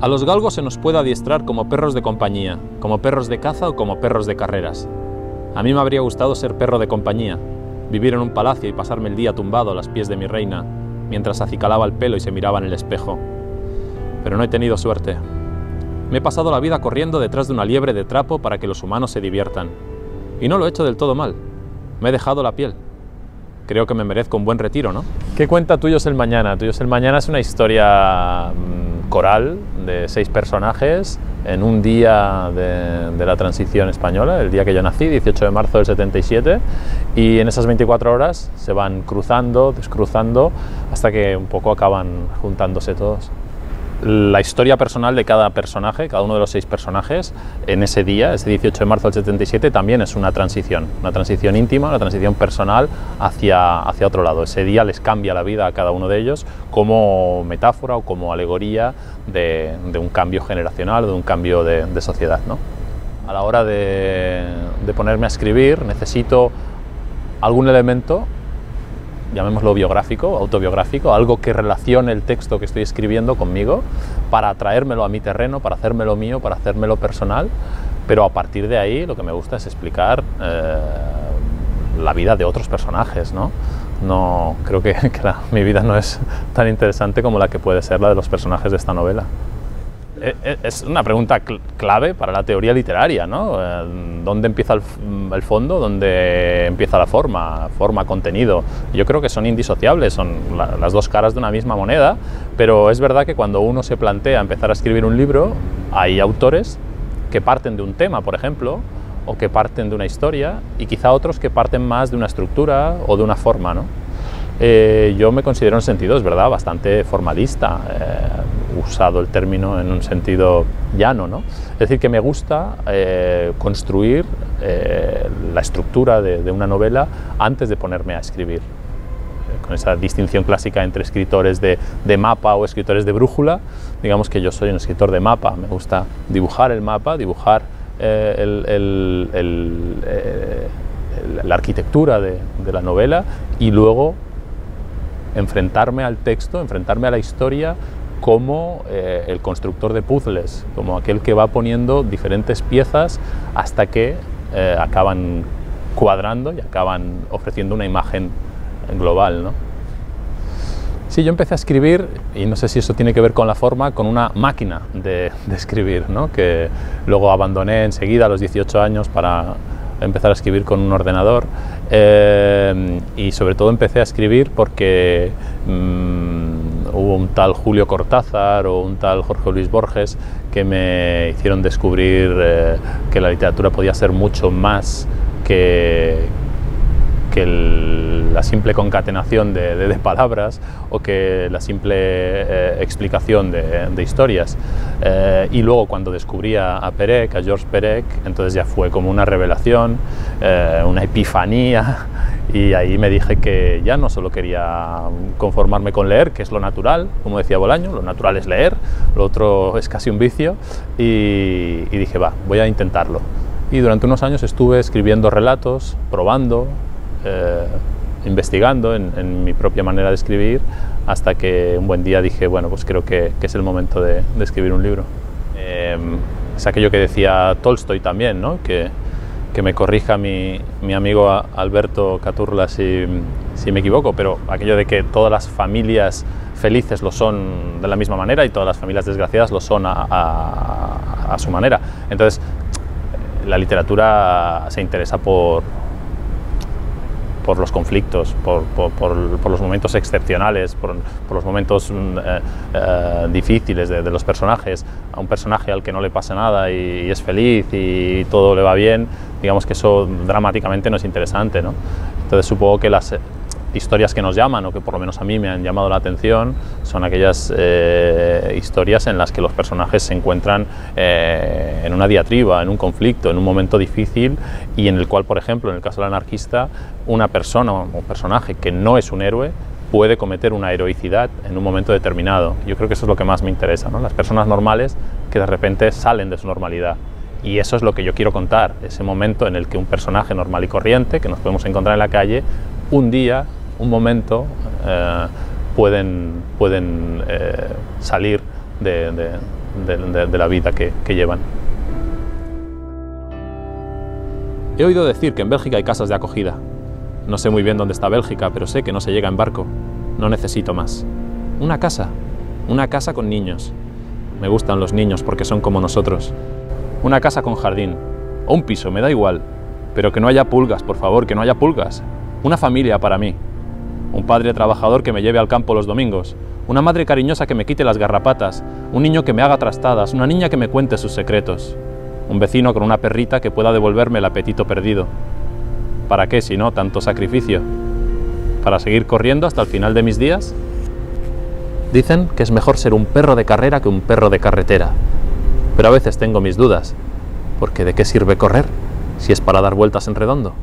A los galgos se nos puede adiestrar como perros de compañía, como perros de caza o como perros de carreras. A mí me habría gustado ser perro de compañía, vivir en un palacio y pasarme el día tumbado a los pies de mi reina, mientras acicalaba el pelo y se miraba en el espejo. Pero no he tenido suerte. Me he pasado la vida corriendo detrás de una liebre de trapo para que los humanos se diviertan. Y no lo he hecho del todo mal. Me he dejado la piel. Creo que me merezco un buen retiro, ¿no? ¿Qué cuenta Tuyo es el Mañana? Tuyo es el Mañana es una historia coral de 6 personajes en un día de la transición española, el día que yo nací, 18 de marzo del 77, y en esas 24 horas se van cruzando, descruzando, hasta que un poco acaban juntándose todos. La historia personal de cada personaje, cada uno de los 6 personajes, en ese día, ese 18 de marzo del 77, también es una transición íntima, una transición personal hacia otro lado. Ese día les cambia la vida a cada uno de ellos como metáfora o como alegoría de un cambio generacional, de un cambio de sociedad, ¿no? A la hora de ponerme a escribir necesito algún elemento, llamémoslo biográfico, autobiográfico, algo que relacione el texto que estoy escribiendo conmigo para traérmelo a mi terreno, para hacérmelo mío, para hacérmelo personal, pero a partir de ahí lo que me gusta es explicar la vida de otros personajes, ¿no? No, creo que mi vida no es tan interesante como la que puede ser la de los personajes de esta novela. Es una pregunta clave para la teoría literaria, ¿no? ¿Dónde empieza el fondo? ¿Dónde empieza la forma, contenido? Yo creo que son indisociables, son las dos caras de una misma moneda, pero es verdad que cuando uno se plantea empezar a escribir un libro, hay autores que parten de un tema, por ejemplo, o que parten de una historia, y quizá otros que parten más de una estructura o de una forma, ¿no? Yo me considero en sentido, es verdad, bastante formalista, usado el término en un sentido llano, ¿no? Es decir, que me gusta construir la estructura de una novela antes de ponerme a escribir, con esa distinción clásica entre escritores de mapa o escritores de brújula. Digamos que yo soy un escritor de mapa, me gusta dibujar el mapa, dibujar la arquitectura de la novela y luego enfrentarme al texto, enfrentarme a la historia como el constructor de puzzles, como aquel que va poniendo diferentes piezas hasta que acaban cuadrando y acaban ofreciendo una imagen global, ¿no? Sí, yo empecé a escribir, y no sé si eso tiene que ver con la forma, con una máquina de escribir, ¿no? Que luego abandoné enseguida a los 18 años para empezar a escribir con un ordenador, y sobre todo empecé a escribir porque hubo un tal Julio Cortázar o un tal Jorge Luis Borges que me hicieron descubrir que la literatura podía ser mucho más que la simple concatenación de palabras o que la simple explicación de historias. Y luego cuando descubrí a Perec, a Georges Perec, entonces ya fue como una revelación, una epifanía, y ahí me dije que ya no solo quería conformarme con leer, que es lo natural, como decía Bolaño, lo natural es leer, lo otro es casi un vicio, y dije, va, voy a intentarlo. Y durante unos años estuve escribiendo relatos, probando, investigando en mi propia manera de escribir, hasta que un buen día dije, bueno, pues creo que es el momento de escribir un libro. Es aquello que decía Tolstoy también, ¿no? Que me corrija mi amigo Alberto Caturla si me equivoco, pero aquello de que todas las familias felices lo son de la misma manera y todas las familias desgraciadas lo son a su manera. Entonces, la literatura se interesa por los conflictos, por los momentos excepcionales, por los momentos difíciles de los personajes. A un personaje al que no le pasa nada y es feliz y todo le va bien, digamos que eso dramáticamente no es interesante, ¿no? Entonces supongo que las historias que nos llaman, o que por lo menos a mí me han llamado la atención, son aquellas historias en las que los personajes se encuentran en una diatriba, en un conflicto, en un momento difícil, y en el cual, por ejemplo, en el caso del anarquista, una persona o un personaje que no es un héroe puede cometer una heroicidad en un momento determinado. Yo creo que eso es lo que más me interesa, ¿no? Las personas normales que de repente salen de su normalidad. Y eso es lo que yo quiero contar, ese momento en el que un personaje normal y corriente, que nos podemos encontrar en la calle, un día, un momento, pueden salir de de la vida que llevan. He oído decir que en Bélgica hay casas de acogida. No sé muy bien dónde está Bélgica, pero sé que no se llega en barco. No necesito más. Una casa con niños. Me gustan los niños porque son como nosotros. Una casa con jardín, o un piso, me da igual. Pero que no haya pulgas, por favor, que no haya pulgas. Una familia para mí. Un padre trabajador que me lleve al campo los domingos. Una madre cariñosa que me quite las garrapatas. Un niño que me haga trastadas. Una niña que me cuente sus secretos. Un vecino con una perrita que pueda devolverme el apetito perdido. ¿Para qué, si no, tanto sacrificio? ¿Para seguir corriendo hasta el final de mis días? Dicen que es mejor ser un perro de carrera que un perro de carretera. Pero a veces tengo mis dudas, porque ¿de qué sirve correr si es para dar vueltas en redondo?